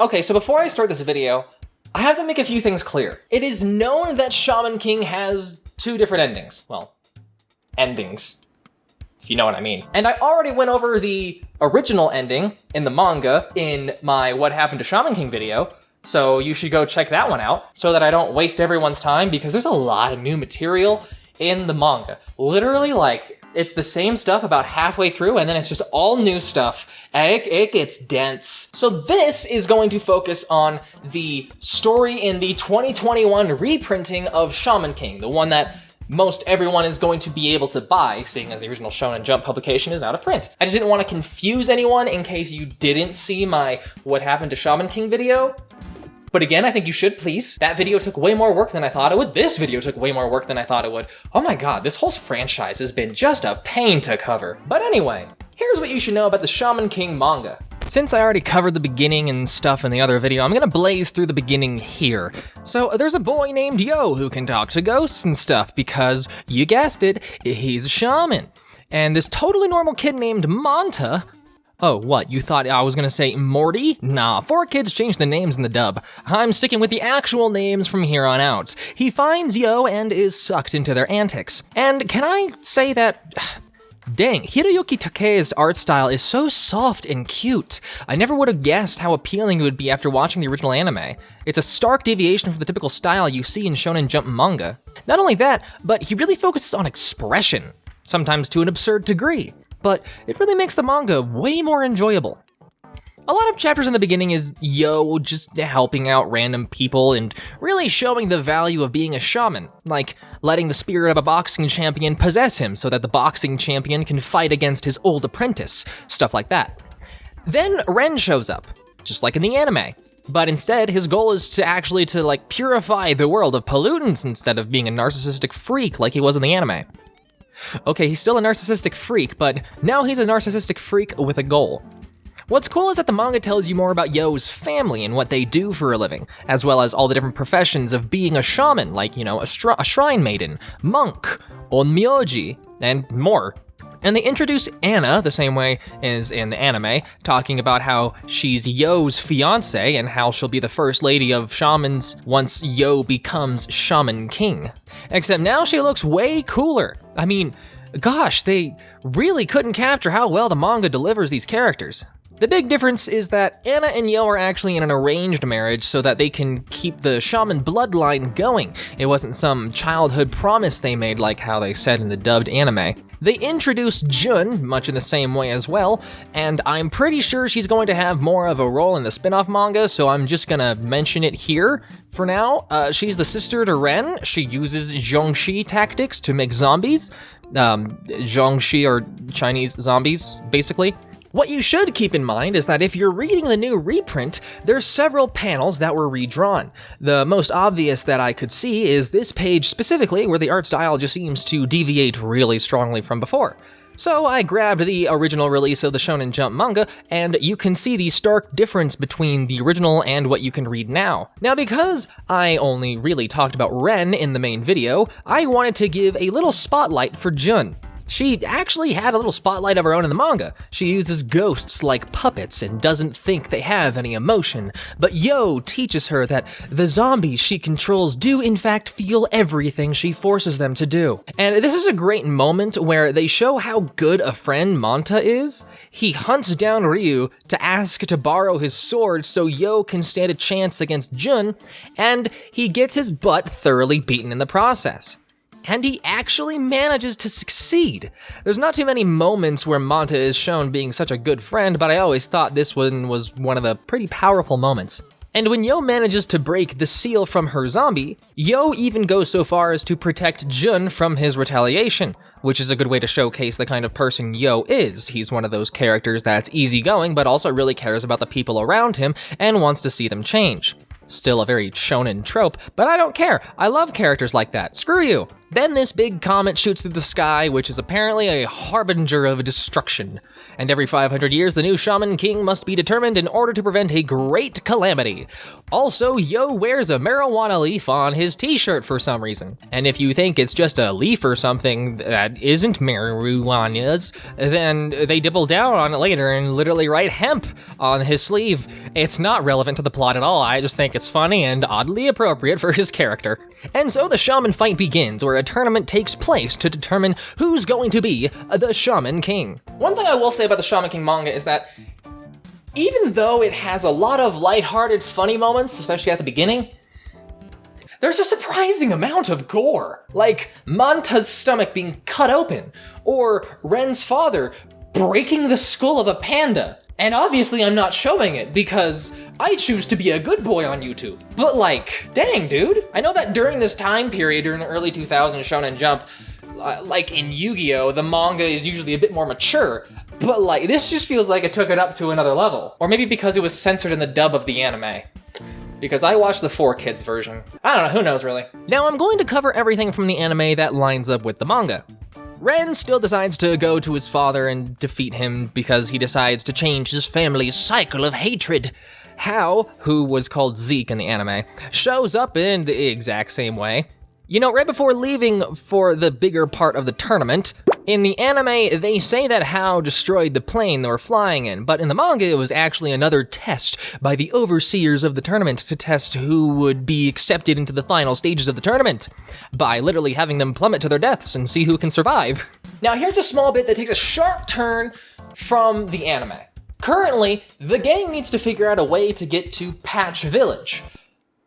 Okay, so before I start this video, I have to make a few things clear. It is known that Shaman King has 2 different endings. Well, endings, if you know what I mean. And I already went over the original ending in the manga in my What Happened to Shaman King video, so you should go check that one out so that I don't waste everyone's time, because there's a lot of new material in the manga. Literally, like, it's the same stuff about halfway through, and then it's just all new stuff, and it gets dense. So this is going to focus on the story in the 2021 reprinting of Shaman King, the one that most everyone is going to be able to buy, seeing as the original Shonen Jump publication is out of print. I just didn't want to confuse anyone in case you didn't see my What Happened to Shaman King video. But again, I think you should, please. That video took way more work than I thought it would. This video took way more work than I thought it would. Oh my god, this whole franchise has been just a pain to cover. But anyway, here's what you should know about the Shaman King manga. Since I already covered the beginning and stuff in the other video, I'm gonna blaze through the beginning here. So there's a boy named Yo who can talk to ghosts and stuff because, you guessed it, he's a shaman. And this totally normal kid named Manta. Oh, what, you thought I was gonna say Morty? Nah, 4Kids changed the names in the dub. I'm sticking with the actual names from here on out. He finds Yo and is sucked into their antics. And can I say that... Dang, Hiroyuki Takei's art style is so soft and cute. I never would have guessed how appealing it would be after watching the original anime. It's a stark deviation from the typical style you see in Shonen Jump manga. Not only that, but he really focuses on expression, sometimes to an absurd degree. But it really makes the manga way more enjoyable. A lot of chapters in the beginning is Yo just helping out random people and really showing the value of being a shaman, like letting the spirit of a boxing champion possess him so that the boxing champion can fight against his old apprentice, stuff like that. Then Ren shows up, just like in the anime, but instead his goal is to actually purify the world of pollutants instead of being a narcissistic freak like he was in the anime. Okay, he's still a narcissistic freak, but now he's a narcissistic freak with a goal. What's cool is that the manga tells you more about Yo's family and what they do for a living, as well as all the different professions of being a shaman, like, you know, a shrine maiden, monk, onmyoji, and more. And they introduce Anna the same way as in the anime, talking about how she's Yo's fiance and how she'll be the first lady of shamans once Yo becomes Shaman King. Except now she looks way cooler. I mean, gosh, they really couldn't capture how well the manga delivers these characters. The big difference is that Anna and Yo are actually in an arranged marriage so that they can keep the shaman bloodline going. It wasn't some childhood promise they made like how they said in the dubbed anime. They introduced Jun much in the same way as well, and I'm pretty sure she's going to have more of a role in the spin-off manga, so I'm just gonna mention it here for now. She's the sister to Ren. She uses Zhongxi tactics to make zombies. Zhongxi are Chinese zombies, basically. What you should keep in mind is that if you're reading the new reprint, there's several panels that were redrawn. The most obvious that I could see is this page specifically, where the art style just seems to deviate really strongly from before. So I grabbed the original release of the Shonen Jump manga, and you can see the stark difference between the original and what you can read now. Now, because I only really talked about Ren in the main video, I wanted to give a little spotlight for Jun. She actually had a little spotlight of her own in the manga. She uses ghosts like puppets and doesn't think they have any emotion, but Yo teaches her that the zombies she controls do in fact feel everything she forces them to do. And this is a great moment where they show how good a friend Manta is. He hunts down Ryu to ask to borrow his sword so Yo can stand a chance against Jun, and he gets his butt thoroughly beaten in the process. And he actually manages to succeed. There's not too many moments where Manta is shown being such a good friend, but I always thought this one was one of the pretty powerful moments. And when Yo manages to break the seal from her zombie, Yo even goes so far as to protect Jun from his retaliation, which is a good way to showcase the kind of person Yo is. He's one of those characters that's easygoing, but also really cares about the people around him and wants to see them change. Still a very shonen trope, but I don't care. I love characters like that. Screw you. Then this big comet shoots through the sky, which is apparently a harbinger of destruction. And every 500 years, the new Shaman King must be determined in order to prevent a great calamity. Also, Yo wears a marijuana leaf on his t-shirt for some reason. And if you think it's just a leaf or something that isn't marijuana's, then they double down on it later and literally write hemp on his sleeve. It's not relevant to the plot at all. I just think it's funny and oddly appropriate for his character. And so the shaman fight begins, where a tournament takes place to determine who's going to be the Shaman King. One thing I will say about the Shaman King manga is that even though it has a lot of lighthearted, funny moments, especially at the beginning, there's a surprising amount of gore. Like Manta's stomach being cut open, or Ren's father breaking the skull of a panda. And obviously I'm not showing it because I choose to be a good boy on YouTube. But like, dang dude. I know that during this time period, during the early 2000s Shonen Jump, like in Yu-Gi-Oh, the manga is usually a bit more mature, but like this just feels like it took it up to another level. Or maybe because it was censored in the dub of the anime. Because I watched the 4Kids version. I don't know, who knows really. Now I'm going to cover everything from the anime that lines up with the manga. Ren still decides to go to his father and defeat him because he decides to change his family's cycle of hatred. Hao, who was called Zeke in the anime, shows up in the exact same way. You know, right before leaving for the bigger part of the tournament, in the anime, they say that Hao destroyed the plane they were flying in, but in the manga, it was actually another test by the overseers of the tournament to test who would be accepted into the final stages of the tournament, by literally having them plummet to their deaths and see who can survive. Now, here's a small bit that takes a sharp turn from the anime. Currently, the gang needs to figure out a way to get to Patch Village,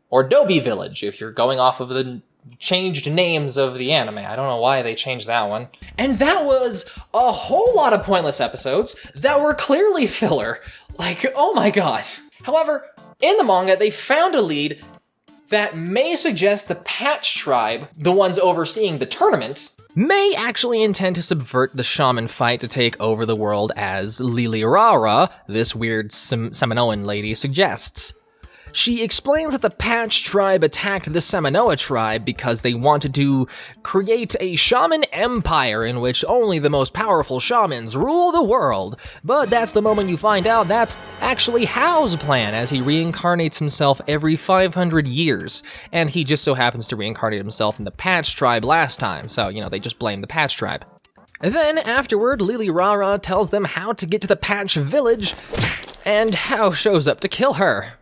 or Dobi Village, if you're going off of the changed names of the anime. I don't know why they changed that one. And that was a whole lot of pointless episodes that were clearly filler. Like, oh my god. However, in the manga, they found a lead that may suggest the Patch Tribe, the ones overseeing the tournament, may actually intend to subvert the shaman fight to take over the world as Lili Rara, this weird Samoan lady, suggests. She explains that the Patch Tribe attacked the Samanoa tribe because they wanted to create a shaman empire in which only the most powerful shamans rule the world. But that's the moment you find out that's actually Hao's plan, as he reincarnates himself every 500 years. And he just so happens to reincarnate himself in the Patch Tribe last time, so, you know, they just blame the Patch Tribe. Then, afterward, Lili Rara tells them how to get to the Patch Village, and Hao shows up to kill her.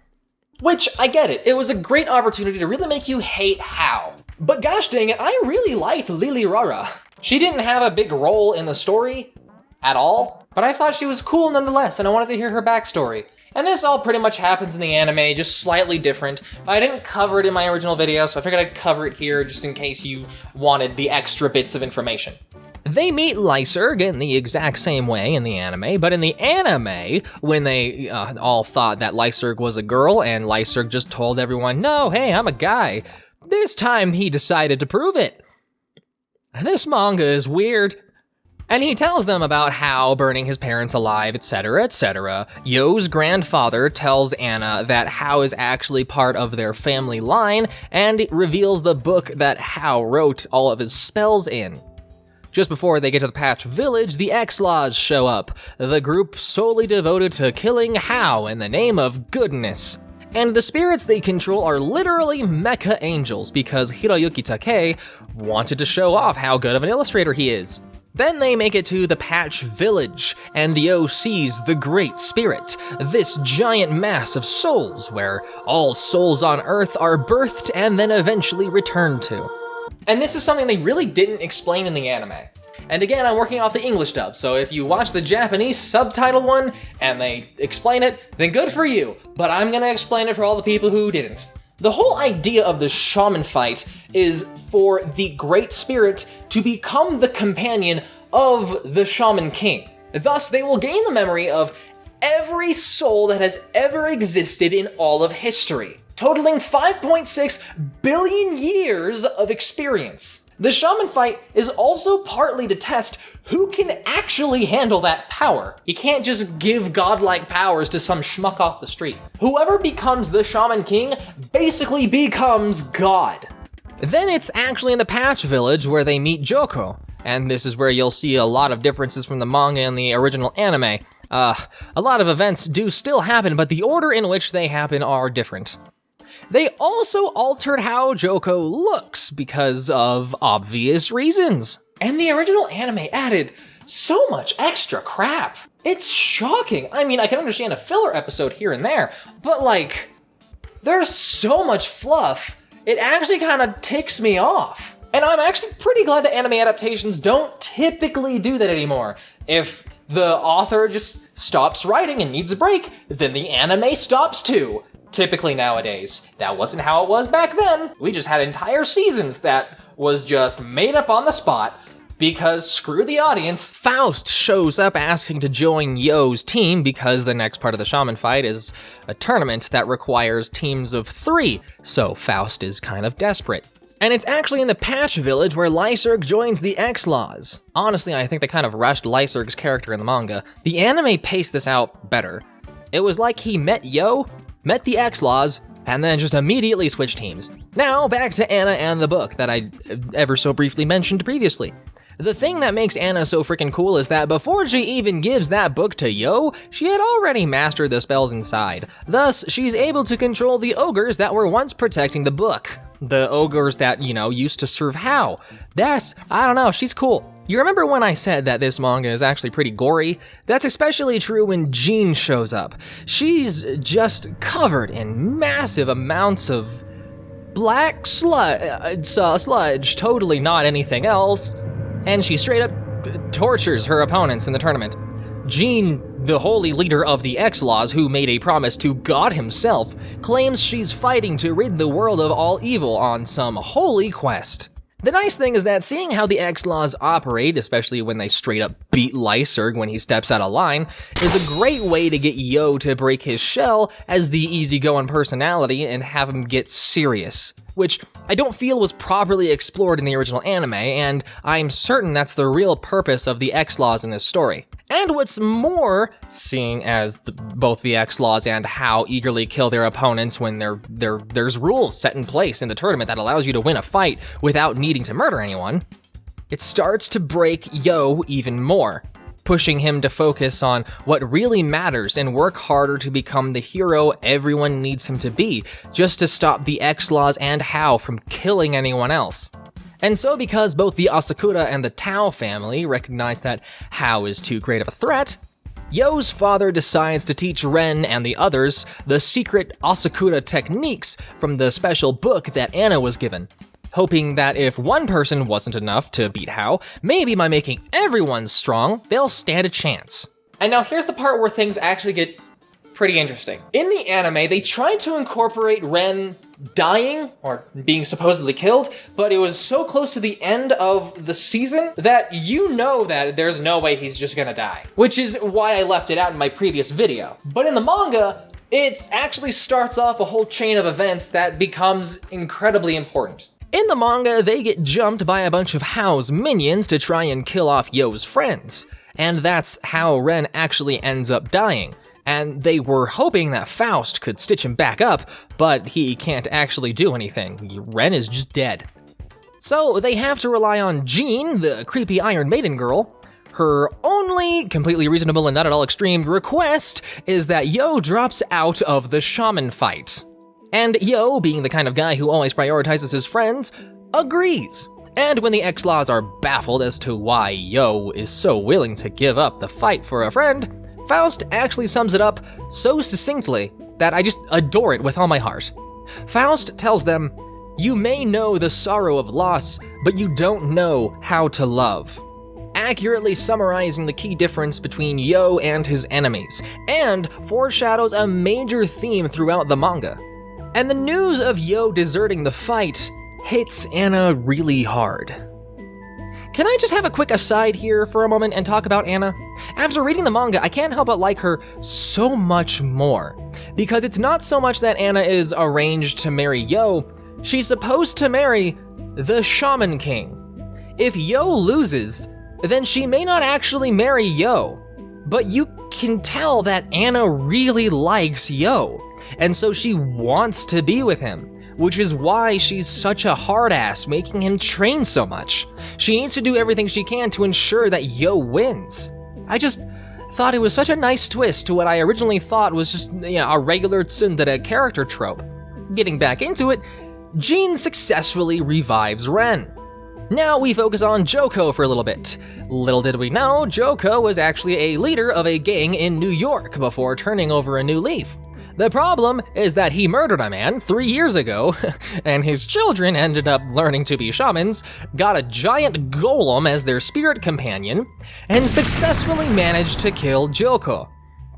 Which, I get it, it was a great opportunity to really make you hate Hao. But gosh dang it, I really liked Lili Rara. She didn't have a big role in the story at all, but I thought she was cool nonetheless, and I wanted to hear her backstory. And this all pretty much happens in the anime, just slightly different. But I didn't cover it in my original video, so I figured I'd cover it here just in case you wanted the extra bits of information. They meet Lyserg in the exact same way in the anime, but in the anime, when they all thought that Lyserg was a girl and Lyserg just told everyone, no, hey, I'm a guy, this time he decided to prove it. This manga is weird. And he tells them about Hao burning his parents alive, etc., etc. Yo's grandfather tells Anna that Hao is actually part of their family line, and reveals the book that Hao wrote all of his spells in. Just before they get to the Patch Village, the X-Laws show up, the group solely devoted to killing Hao in the name of goodness. And the spirits they control are literally mecha angels, because Hiroyuki Takei wanted to show off how good of an illustrator he is. Then they make it to the Patch Village, and Yo sees the Great Spirit, this giant mass of souls where all souls on Earth are birthed and then eventually returned to. And this is something they really didn't explain in the anime. And again, I'm working off the English dub, so if you watch the Japanese subtitle one and they explain it, then good for you. But I'm gonna explain it for all the people who didn't. The whole idea of the shaman fight is for the Great Spirit to become the companion of the Shaman King. Thus, they will gain the memory of every soul that has ever existed in all of history, totaling 5.6 billion years of experience. The shaman fight is also partly to test who can actually handle that power. You can't just give godlike powers to some schmuck off the street. Whoever becomes the Shaman King basically becomes God. Then it's actually in the Patch Village where they meet Joco, and this is where you'll see a lot of differences from the manga and the original anime. A lot of events do still happen, but the order in which they happen are different. They also altered how Joco looks because of obvious reasons. And the original anime added so much extra crap. It's shocking. I mean, I can understand a filler episode here and there, but like, there's so much fluff, it actually kind of ticks me off. And I'm actually pretty glad that anime adaptations don't typically do that anymore. If the author just stops writing and needs a break, then the anime stops too. Typically nowadays. That wasn't how it was back then. We just had entire seasons that was just made up on the spot because screw the audience. Faust shows up asking to join Yo's team because the next part of the shaman fight is a tournament that requires teams of 3, so Faust is kind of desperate. And it's actually in the Patch Village where Lyserg joins the X-Laws. Honestly, I think they kind of rushed Lyserg's character in the manga. The anime paced this out better. It was like he met Yo, met the X-Laws, and then just immediately switched teams. Now, back to Anna and the book that I ever so briefly mentioned previously. The thing that makes Anna so freaking cool is that before she even gives that book to Yo, she had already mastered the spells inside. Thus, she's able to control the ogres that were once protecting the book. The ogres that, used to serve Hao. I don't know, she's cool. You remember when I said that this manga is actually pretty gory? That's especially true when Jean shows up. She's just covered in massive amounts of black sludge, totally not anything else. And she straight up tortures her opponents in the tournament. Jean, the holy leader of the X-Laws who made a promise to God himself, claims she's fighting to rid the world of all evil on some holy quest. The nice thing is that seeing how the X-Laws operate, especially when they straight up beat Lyserg when he steps out of line, is a great way to get Yo to break his shell as the easygoing personality and have him get serious, which I don't feel was properly explored in the original anime, and I'm certain that's the real purpose of the X-Laws in this story. And what's more, seeing as both the X-Laws and Hao eagerly kill their opponents when there's rules set in place in the tournament that allows you to win a fight without needing to murder anyone, it starts to break Yo even more, pushing him to focus on what really matters and work harder to become the hero everyone needs him to be, just to stop the X-Laws and Hao from killing anyone else. And so because both the Asakura and the Tao family recognize that Hao is too great of a threat, Yo's father decides to teach Ren and the others the secret Asakura techniques from the special book that Anna was given, hoping that if one person wasn't enough to beat Hao, maybe by making everyone strong, they'll stand a chance. And now here's the part where things actually get pretty interesting. In the anime, they tried to incorporate Ren dying, or being supposedly killed, but it was so close to the end of the season that that there's no way he's just gonna die. Which is why I left it out in my previous video. But in the manga, it actually starts off a whole chain of events that becomes incredibly important. In the manga, they get jumped by a bunch of Hao's minions to try and kill off Yo's friends, and that's how Ren actually ends up dying. And they were hoping that Faust could stitch him back up, but he can't actually do anything. Ren is just dead. So they have to rely on Jean, the creepy Iron Maiden girl. Her only, completely reasonable and not at all extreme, request is that Yo drops out of the shaman fight. And Yo, being the kind of guy who always prioritizes his friends, agrees. And when the X-Laws are baffled as to why Yo is so willing to give up the fight for a friend, Faust actually sums it up so succinctly that I just adore it with all my heart. Faust tells them, "You may know the sorrow of loss, but you don't know how to love." Accurately summarizing the key difference between Yo and his enemies, and foreshadows a major theme throughout the manga. And the news of Yo deserting the fight hits Anna really hard. Can I just have a quick aside here for a moment and talk about Anna? After reading the manga, I can't help but like her so much more. Because it's not so much that Anna is arranged to marry Yo, she's supposed to marry the Shaman King. If Yo loses, then she may not actually marry Yo, but you can tell that Anna really likes Yo, and so she wants to be with him. which is why she's such a hard ass, making him train so much. She needs to do everything she can to ensure that Yo wins. I just thought it was such a nice twist to what I originally thought was just, a regular tsundere character trope. Getting back into it, Jin successfully revives Ren. Now we focus on Joco for a little bit. Little did we know, Joco was actually a leader of a gang in New York before turning over a new leaf. The problem is that he murdered a man 3 years ago, and his children ended up learning to be shamans, got a giant golem as their spirit companion, and successfully managed to kill Joco.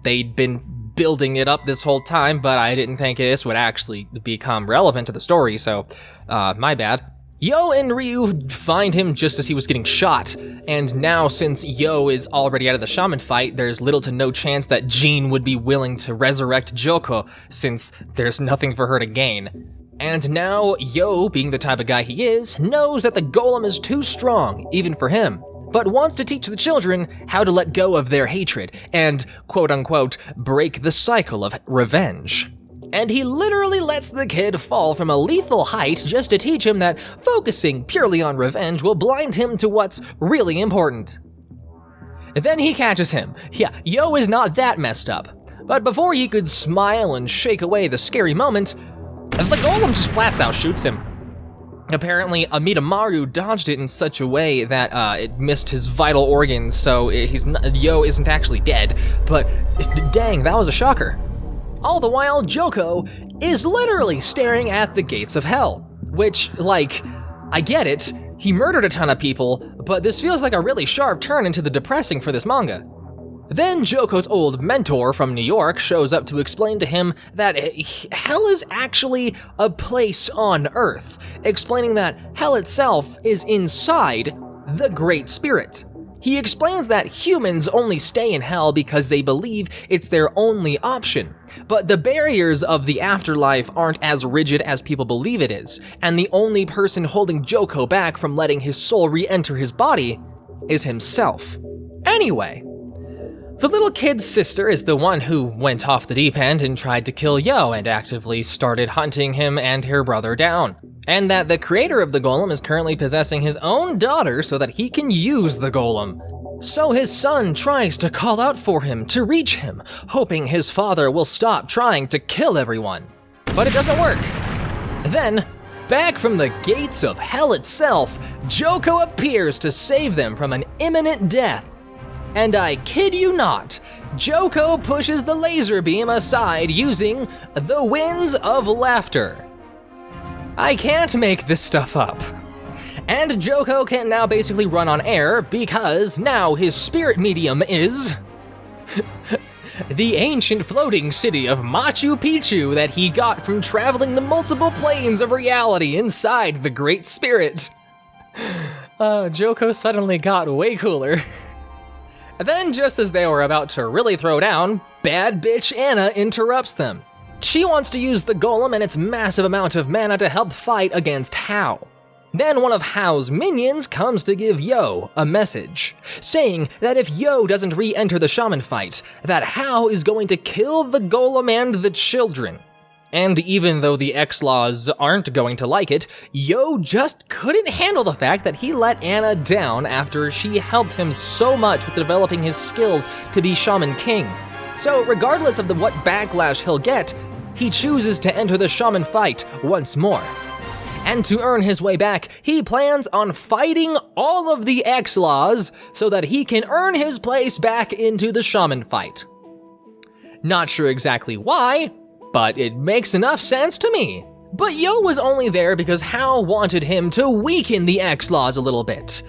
They'd been building it up this whole time, but I didn't think this would actually become relevant to the story, so my bad. Yo and Ryu find him just as he was getting shot, and now since Yo is already out of the shaman fight, there's little to no chance that Jin would be willing to resurrect Joco, since there's nothing for her to gain. And now Yo, being the type of guy he is, knows that the golem is too strong, even for him, but wants to teach the children how to let go of their hatred and, quote-unquote, break the cycle of revenge. And he literally lets the kid fall from a lethal height just to teach him that focusing purely on revenge will blind him to what's really important. Then he catches him. Yeah, Yo is not that messed up. But before he could smile and shake away the scary moment, the golem just flats out shoots him. Apparently, Amidamaru dodged it in such a way that it missed his vital organs, so Yo isn't actually dead. But dang, that was a shocker. All the while, Joco is literally staring at the gates of hell. Which, I get it, he murdered a ton of people, but this feels like a really sharp turn into the depressing for this manga. Then Joco's old mentor from New York shows up to explain to him that hell is actually a place on Earth, explaining that hell itself is inside the Great Spirit. He explains that humans only stay in hell because they believe it's their only option, but the barriers of the afterlife aren't as rigid as people believe it is, and the only person holding Joco back from letting his soul re-enter his body is himself. Anyway, the little kid's sister is the one who went off the deep end and tried to kill Yo and actively started hunting him and her brother down. And that the creator of the golem is currently possessing his own daughter so that he can use the golem. So his son tries to call out for him to reach him, hoping his father will stop trying to kill everyone. But it doesn't work. Then, back from the gates of hell itself, Joco appears to save them from an imminent death. And I kid you not, Joco pushes the laser beam aside using the winds of laughter. I can't make this stuff up. And Joco can now basically run on air because now his spirit medium is the ancient floating city of Machu Picchu that he got from traveling the multiple planes of reality inside the Great Spirit. Joco suddenly got way cooler. Then just as they were about to really throw down, bad bitch Anna interrupts them. She wants to use the golem and its massive amount of mana to help fight against Hao. Then one of Hao's minions comes to give Yo a message, saying that if Yo doesn't re-enter the shaman fight, that Hao is going to kill the golem and the children. And even though the X-Laws aren't going to like it, Yo just couldn't handle the fact that he let Anna down after she helped him so much with developing his skills to be Shaman King. So regardless of what backlash he'll get, he chooses to enter the shaman fight once more. And to earn his way back, he plans on fighting all of the X-Laws so that he can earn his place back into the shaman fight. Not sure exactly why, but it makes enough sense to me. But Yo was only there because Hao wanted him to weaken the X-Laws a little bit,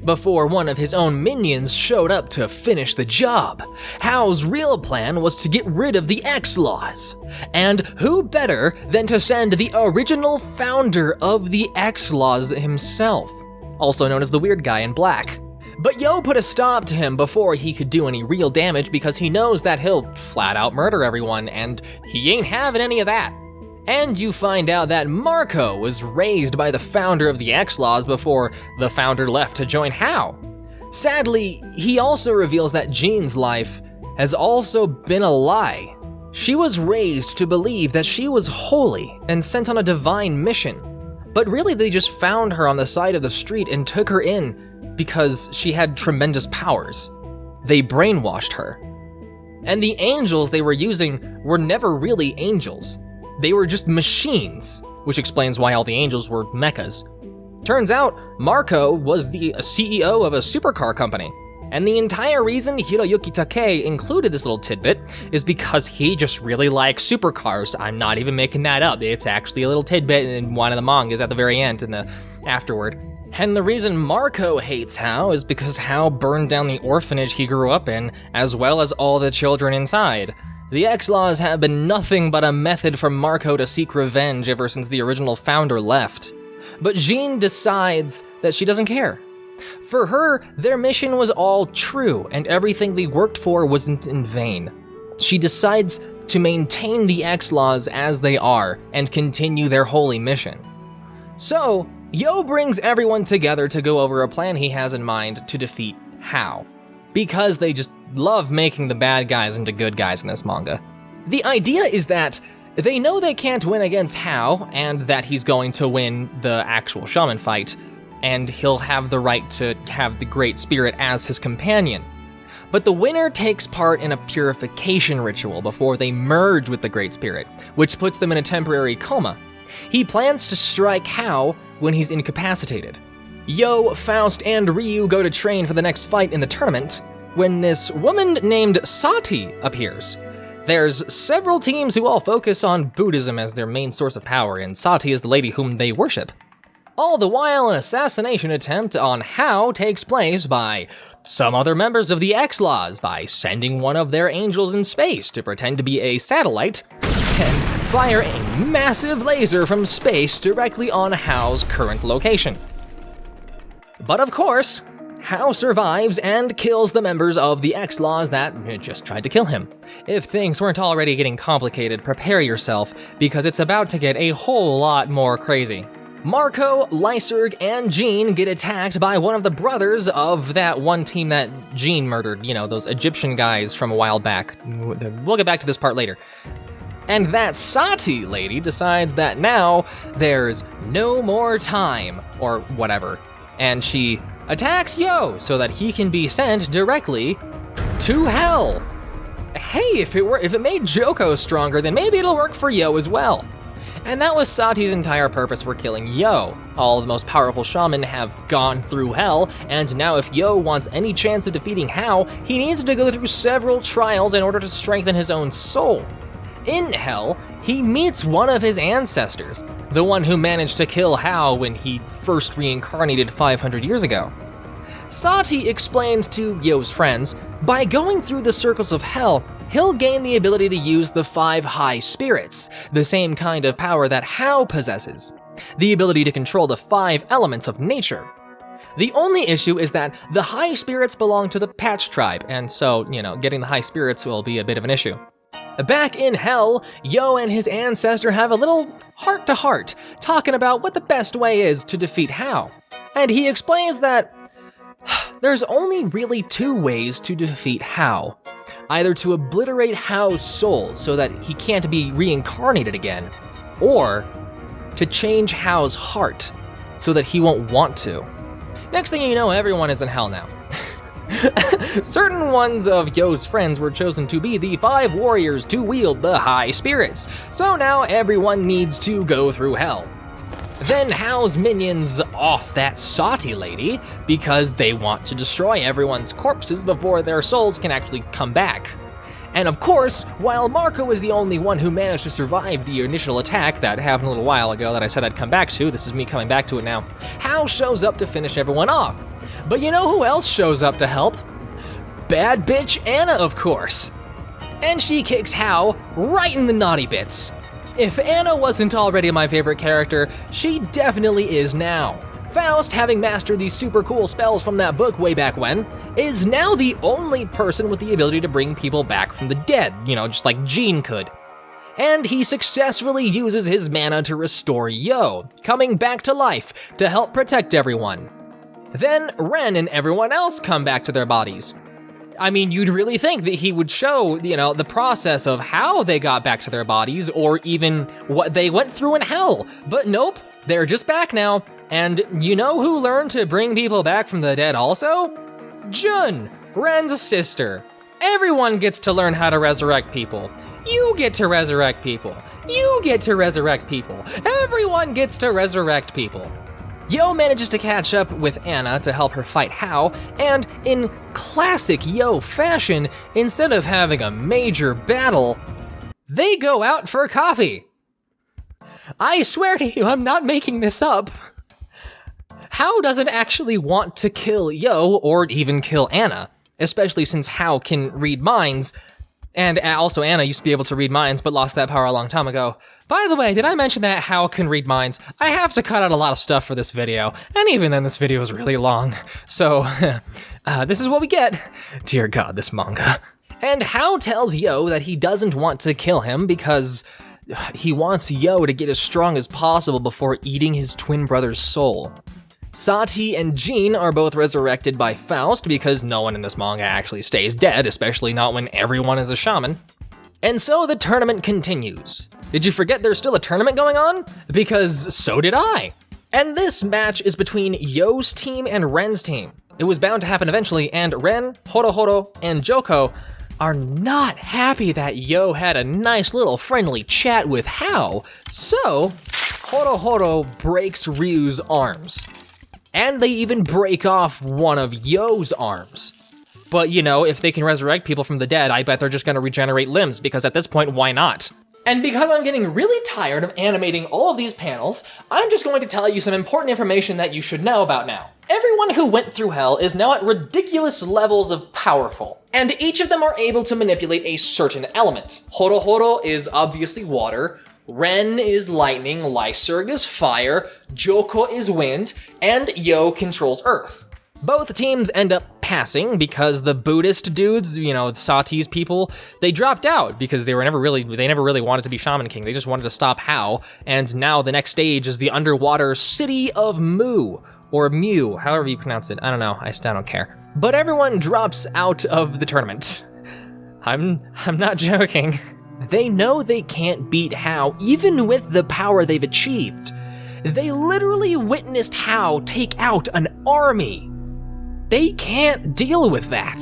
before one of his own minions showed up to finish the job. Hao's real plan was to get rid of the X-Laws. And who better than to send the original founder of the X-Laws himself, also known as the weird guy in black. But Yo put a stop to him before he could do any real damage because he knows that he'll flat out murder everyone, and he ain't having any of that. And you find out that Marco was raised by the founder of the X-Laws before the founder left to join Hao. Sadly, he also reveals that Jin's life has also been a lie. She was raised to believe that she was holy and sent on a divine mission, but really they just found her on the side of the street and took her in because she had tremendous powers. They brainwashed her. And the angels they were using were never really angels. They were just machines, which explains why all the angels were mechas. Turns out, Marco was the CEO of a supercar company, and the entire reason Hiroyuki Takei included this little tidbit is because he just really likes supercars. I'm not even making that up. It's actually a little tidbit in one of the mangas at the very end and the afterward. And the reason Marco hates Hao is because Hao burned down the orphanage he grew up in, as well as all the children inside. The X-Laws have been nothing but a method for Marco to seek revenge ever since the original founder left. But Jean decides that she doesn't care. For her, their mission was all true, and everything they worked for wasn't in vain. She decides to maintain the X-Laws as they are and continue their holy mission. So, Yo brings everyone together to go over a plan he has in mind to defeat Hao, because they just love making the bad guys into good guys in this manga. The idea is that they know they can't win against Hao, and that he's going to win the actual shaman fight, and he'll have the right to have the Great Spirit as his companion. But the winner takes part in a purification ritual before they merge with the Great Spirit, which puts them in a temporary coma. He plans to strike Hao when he's incapacitated. Yo, Faust, and Ryu go to train for the next fight in the tournament when this woman named Sati appears. There's several teams who all focus on Buddhism as their main source of power, and Sati is the lady whom they worship. All the while, an assassination attempt on Hao takes place by some other members of the X-Laws by sending one of their angels in space to pretend to be a satellite and fire a massive laser from space directly on Hao's current location. But of course, Hao survives and kills the members of the X-Laws that just tried to kill him. If things weren't already getting complicated, prepare yourself, because it's about to get a whole lot more crazy. Marco, Lyserg, and Jean get attacked by one of the brothers of that one team that Jean murdered, you know, those Egyptian guys from a while back. We'll get back to this part later. And that Sati lady decides that now there's no more time, or whatever, and she attacks Yo so that he can be sent directly to hell. Hey, if it made Joco stronger, then maybe it'll work for Yo as well. And that was Sati's entire purpose for killing Yo. All the most powerful shaman have gone through hell, and now if Yo wants any chance of defeating Hao, he needs to go through several trials in order to strengthen his own soul. In hell, he meets one of his ancestors, the one who managed to kill Hao when he first reincarnated 500 years ago. Sati explains to Yo's friends, by going through the circles of hell, he'll gain the ability to use the 5 high spirits, the same kind of power that Hao possesses, the ability to control the 5 elements of nature. The only issue is that the high spirits belong to the Patch tribe, and so, getting the high spirits will be a bit of an issue. Back in hell, Yo and his ancestor have a little heart-to-heart, talking about what the best way is to defeat Hao. And he explains that there's only really 2 ways to defeat Hao. Either to obliterate Hao's soul so that he can't be reincarnated again, or to change Hao's heart so that he won't want to. Next thing you know, everyone is in hell now. Certain ones of Yo's friends were chosen to be the 5 warriors to wield the high spirits, so now everyone needs to go through hell. Then Hao's minions off that Sati lady because they want to destroy everyone's corpses before their souls can actually come back. And of course, while Marco is the only one who managed to survive the initial attack that happened a little while ago that I said I'd come back to, this is me coming back to it now, Hao shows up to finish everyone off. But you know who else shows up to help? Bad bitch Anna, of course. And she kicks Hao right in the naughty bits. If Anna wasn't already my favorite character, she definitely is now. Faust, having mastered these super cool spells from that book way back when, is now the only person with the ability to bring people back from the dead, just like Jean could. And he successfully uses his mana to restore Yo, coming back to life to help protect everyone. Then Ren and everyone else come back to their bodies. I mean, you'd really think that he would show, the process of how they got back to their bodies, or even what they went through in hell. But nope, they're just back now. And you know who learned to bring people back from the dead also? Jun, Ren's sister. Everyone gets to learn how to resurrect people. You get to resurrect people. You get to resurrect people. Everyone gets to resurrect people. Yo manages to catch up with Anna to help her fight Hao, and in classic Yo fashion, instead of having a major battle, they go out for coffee. I swear to you, I'm not making this up. Hao doesn't actually want to kill Yo or even kill Anna, especially since Hao can read minds, and also Anna used to be able to read minds but lost that power a long time ago. By the way, did I mention that Hao can read minds? I have to cut out a lot of stuff for this video, and even then this video is really long. So, this is what we get. Dear God, this manga. And Hao tells Yo that he doesn't want to kill him because he wants Yo to get as strong as possible before eating his twin brother's soul. Sati and Jean are both resurrected by Faust because no one in this manga actually stays dead, especially not when everyone is a shaman. And so the tournament continues. Did you forget there's still a tournament going on? Because so did I. And this match is between Yo's team and Ren's team. It was bound to happen eventually, and Ren, Horohoro, and Joco are not happy that Yo had a nice little friendly chat with Hao, so Horohoro breaks Ryu's arms. And they even break off one of Yo's arms. But if they can resurrect people from the dead, I bet they're just gonna regenerate limbs, because at this point, why not? And because I'm getting really tired of animating all of these panels, I'm just going to tell you some important information that you should know about now. Everyone who went through hell is now at ridiculous levels of powerful, and each of them are able to manipulate a certain element. Horohoro is obviously water, Ren is lightning, Lyserg is fire, Joco is wind, and Yo controls earth. Both teams end up passing because the Buddhist dudes, Sati's people, they dropped out because they never really wanted to be Shaman King. They just wanted to stop Hao, and now the next stage is the underwater city of Mu, or Mew, however you pronounce it. I don't know, I still don't care. But everyone drops out of the tournament. I'm not joking. They know they can't beat Hao even with the power they've achieved. They literally witnessed Hao take out an army. They can't deal with that.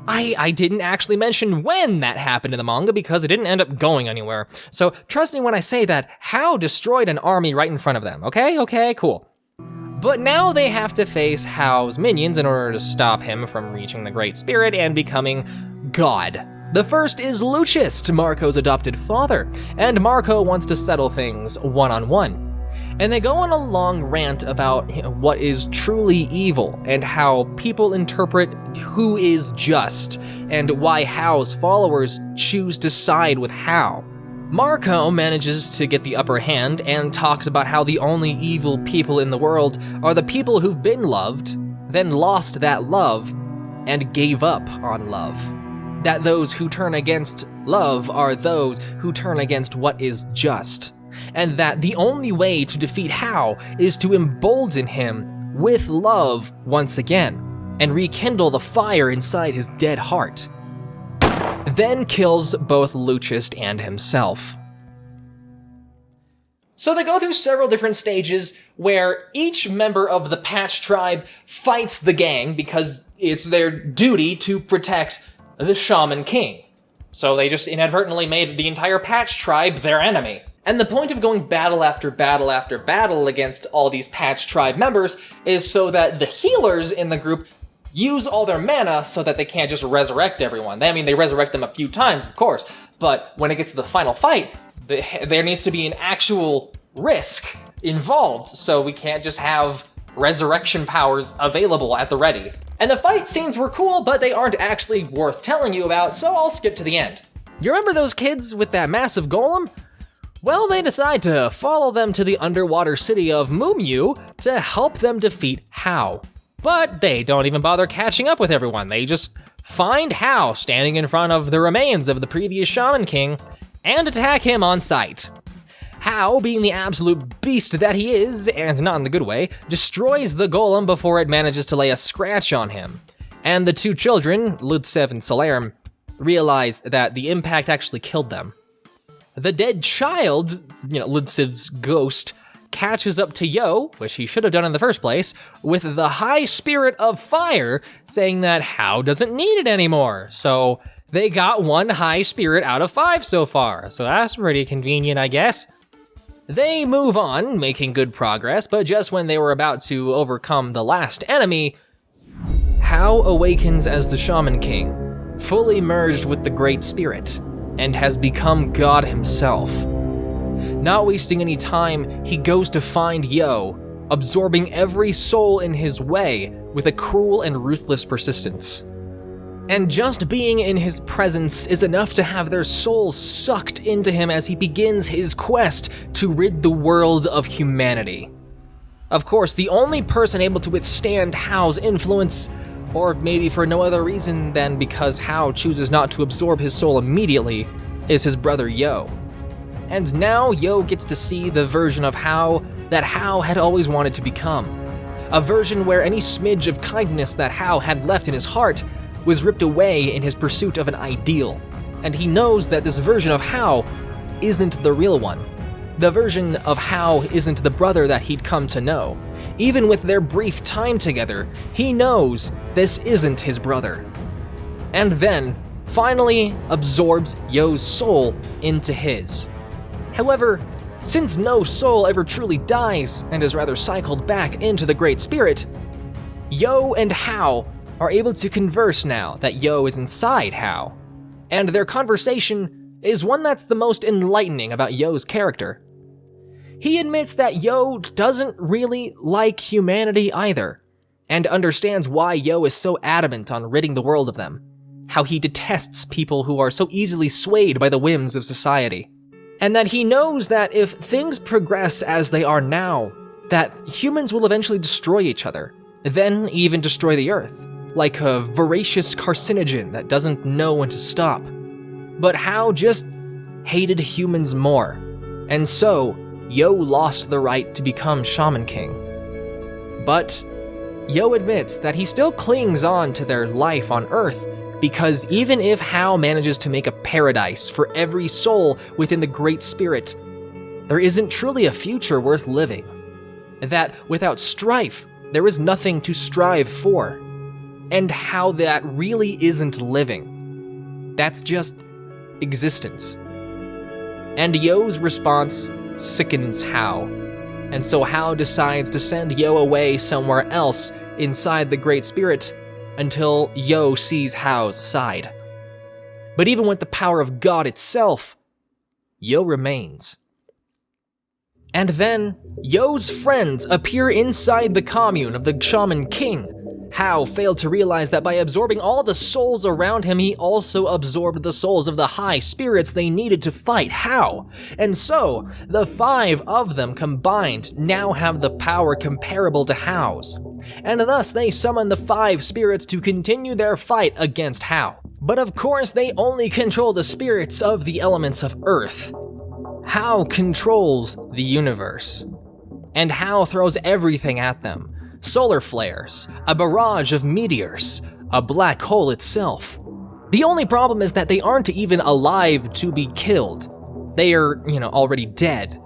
I didn't actually mention when that happened in the manga because it didn't end up going anywhere. So trust me when I say that Hao destroyed an army right in front of them, okay? Okay, cool. But now they have to face Hao's minions in order to stop him from reaching the Great Spirit and becoming God. The first is Lucius, Marco's adopted father, and Marco wants to settle things one-on-one. And they go on a long rant about what is truly evil and how people interpret who is just and why Hao's followers choose to side with Hao. Marco manages to get the upper hand and talks about how the only evil people in the world are the people who've been loved, then lost that love, and gave up on love. That those who turn against love are those who turn against what is just, and that the only way to defeat Hao is to embolden him with love once again, and rekindle the fire inside his dead heart. Then kills both Lucius and himself. So they go through several different stages where each member of the Patch Tribe fights the gang because it's their duty to protect the Shaman King. So they just inadvertently made the entire Patch Tribe their enemy. And the point of going battle after battle after battle against all these Patch Tribe members is so that the healers in the group use all their mana so that they can't just resurrect everyone. They resurrect them a few times, of course, but when it gets to the final fight, there needs to be an actual risk involved, so we can't just have resurrection powers available at the ready. And the fight scenes were cool, but they aren't actually worth telling you about, so I'll skip to the end. You remember those kids with that massive golem? Well, they decide to follow them to the underwater city of Mumyu to help them defeat Hao. But they don't even bother catching up with everyone. They just find Hao standing in front of the remains of the previous Shaman King and attack him on sight. Hao, being the absolute beast that he is, and not in the good way, destroys the golem before it manages to lay a scratch on him. And the two children, Ludsev and Salerm, realize that the impact actually killed them. The dead child, Ludsev's ghost, catches up to Yo, which he should have done in the first place, with the high spirit of fire, saying that Hao doesn't need it anymore. So they got one high spirit out of 5 so far, so that's pretty convenient, I guess. They move on, making good progress, but just when they were about to overcome the last enemy, Hao awakens as the Shaman King, fully merged with the Great Spirit, and has become God himself. Not wasting any time, he goes to find Yo, absorbing every soul in his way with a cruel and ruthless persistence. And just being in his presence is enough to have their souls sucked into him as he begins his quest to rid the world of humanity. Of course, the only person able to withstand Hao's influence, or maybe for no other reason than because Hao chooses not to absorb his soul immediately, is his brother Yo. And now Yo gets to see the version of Hao that Hao had always wanted to become. A version where any smidge of kindness that Hao had left in his heart was ripped away in his pursuit of an ideal. And he knows that this version of Hao isn't the real one. The version of Hao isn't the brother that he'd come to know. Even with their brief time together, he knows this isn't his brother. And then, finally absorbs Yo's soul into his. However, since no soul ever truly dies and is rather cycled back into the Great Spirit, Yo and Hao are able to converse now that Yo is inside Hao. And their conversation is one that's the most enlightening about Yo's character. He admits that Yo doesn't really like humanity either, and understands why Yo is so adamant on ridding the world of them, how he detests people who are so easily swayed by the whims of society, and that he knows that if things progress as they are now, that humans will eventually destroy each other, then even destroy the Earth, like a voracious carcinogen that doesn't know when to stop. But Hao just hated humans more, and so Yo lost the right to become Shaman King. But Yo admits that he still clings on to their life on Earth, because even if Hao manages to make a paradise for every soul within the Great Spirit, there isn't truly a future worth living. That without strife, there is nothing to strive for. And how that really isn't living. That's just existence. And Yo's response sickens Hao, and so Hao decides to send Yo away somewhere else inside the Great Spirit until Yo sees Hao's side. But even with the power of God itself, Yo remains. And then, Yo's friends appear inside the commune of the Shaman King. Hao failed to realize that by absorbing all the souls around him, he also absorbed the souls of the high spirits they needed to fight Hao. And so, the 5 of them combined now have the power comparable to Hao's. And thus they summon the 5 spirits to continue their fight against Hao. But of course, they only control the spirits of the elements of Earth. Hao controls the universe. And Hao throws everything at them. Solar flares, a barrage of meteors, a black hole itself. The only problem is that they aren't even alive to be killed. They are, already dead.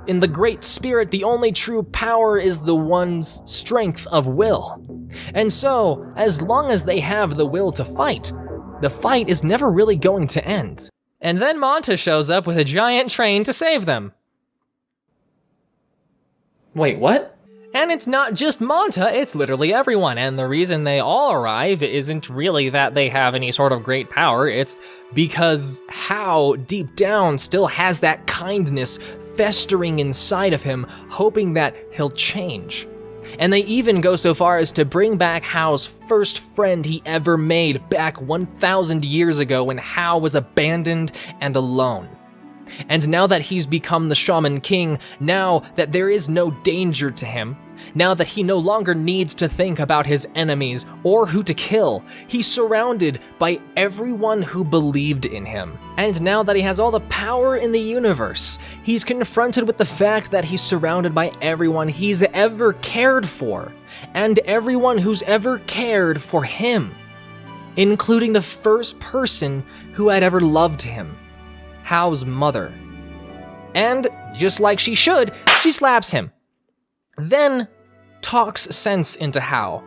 In the Great Spirit, the only true power is the one's strength of will. And so, as long as they have the will to fight, the fight is never really going to end. And then Manta shows up with a giant train to save them. Wait, what? And it's not just Manta, it's literally everyone, and the reason they all arrive isn't really that they have any sort of great power, it's because Hao, deep down, still has that kindness festering inside of him, hoping that he'll change. And they even go so far as to bring back Hao's first friend he ever made back 1,000 years ago when Hao was abandoned and alone. And now that he's become the Shaman King, now that there is no danger to him, now that he no longer needs to think about his enemies or who to kill, he's surrounded by everyone who believed in him. And now that he has all the power in the universe, he's confronted with the fact that he's surrounded by everyone he's ever cared for, and everyone who's ever cared for him. including the first person who had ever loved him, Hao's mother. And, just like she should, she slaps him. Then talks sense into Hao,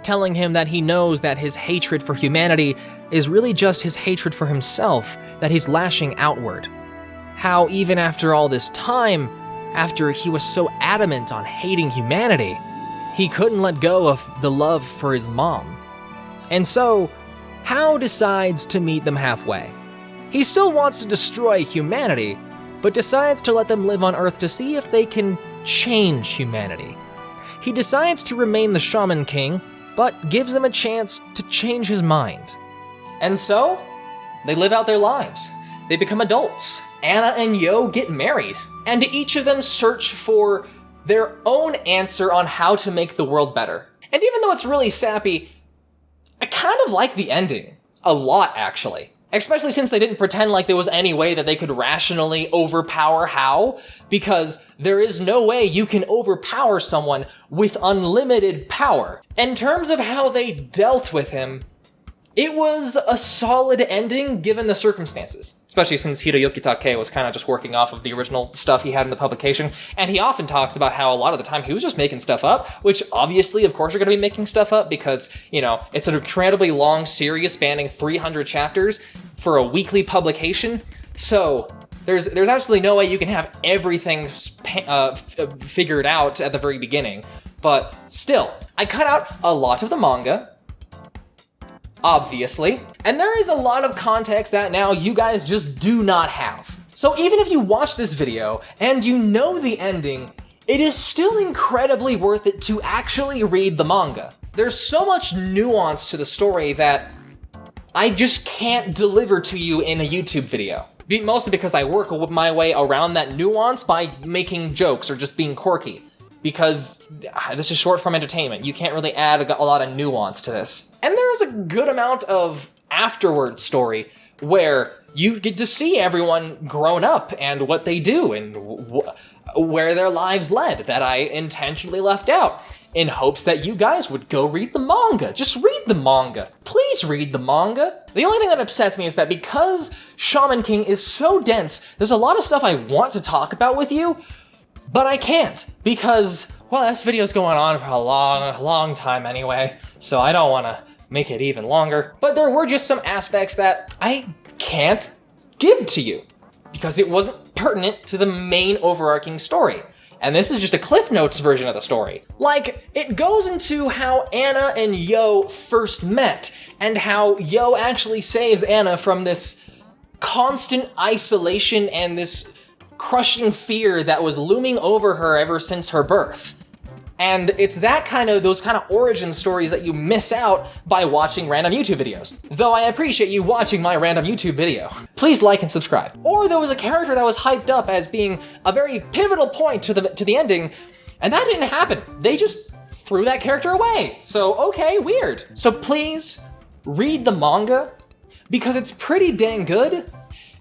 telling him that he knows that his hatred for humanity is really just his hatred for himself that he's lashing outward. How even after all this time, after he was so adamant on hating humanity, he couldn't let go of the love for his mom. And so, Hao decides to meet them halfway. He still wants to destroy humanity, but decides to let them live on Earth to see if they can change humanity. He decides to remain the Shaman King, but gives them a chance to change his mind. And so, they live out their lives. They become adults. Anna and Yo get married, and each of them search for their own answer on how to make the world better. And even though it's really sappy, I kind of like the ending. A lot, actually. Especially since they didn't pretend like there was any way that they could rationally overpower Hao, because there is no way you can overpower someone with unlimited power. In terms of how they dealt with him, it was a solid ending given the circumstances. Especially since Hiroyuki Takei was kind of just working off of the original stuff he had in the publication, and he often talks about how a lot of the time he was just making stuff up, which obviously, of course, you're going to be making stuff up because, you know, it's an incredibly long series spanning 300 chapters for a weekly publication, so there's absolutely no way you can have everything figured out at the very beginning. But still, I cut out a lot of the manga, obviously, and there is a lot of context that now you guys just do not have. So even if you watch this video and you know the ending, it is still incredibly worth it to actually read the manga. There's so much nuance to the story that I just can't deliver to you in a YouTube video. Mostly because I work my way around that nuance by making jokes or just being quirky. Because this is short form entertainment. You can't really add a lot of nuance to this. And there's a good amount of afterward story where you get to see everyone grown up and what they do and where their lives led that I intentionally left out in hopes that you guys would go read the manga. Just read the manga. Please read the manga. The only thing that upsets me is that because Shaman King is so dense, there's a lot of stuff I want to talk about with you, but I can't because, well, this video's going on for a long time anyway, so I don't want to make it even longer. But there were just some aspects that I can't give to you because it wasn't pertinent to the main overarching story. And this is just a Cliff Notes version of the story. Like, it goes into how Anna and Yo first met and how Yo actually saves Anna from this constant isolation and this crushing fear that was looming over her ever since her birth. And it's those kind of origin stories that you miss out by watching random YouTube videos. Though I appreciate you watching my random YouTube video. Please like and subscribe. Or there was a character that was hyped up as being a very pivotal point to the ending, and that didn't happen. They just threw that character away. So, okay, weird. So please read the manga because it's pretty dang good.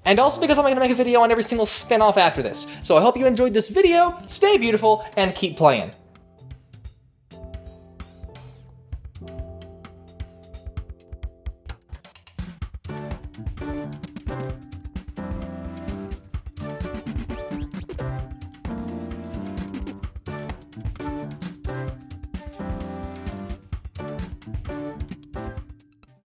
And also because I'm gonna make a video on every single spin-off after this. So I hope you enjoyed this video, stay beautiful, and keep playing.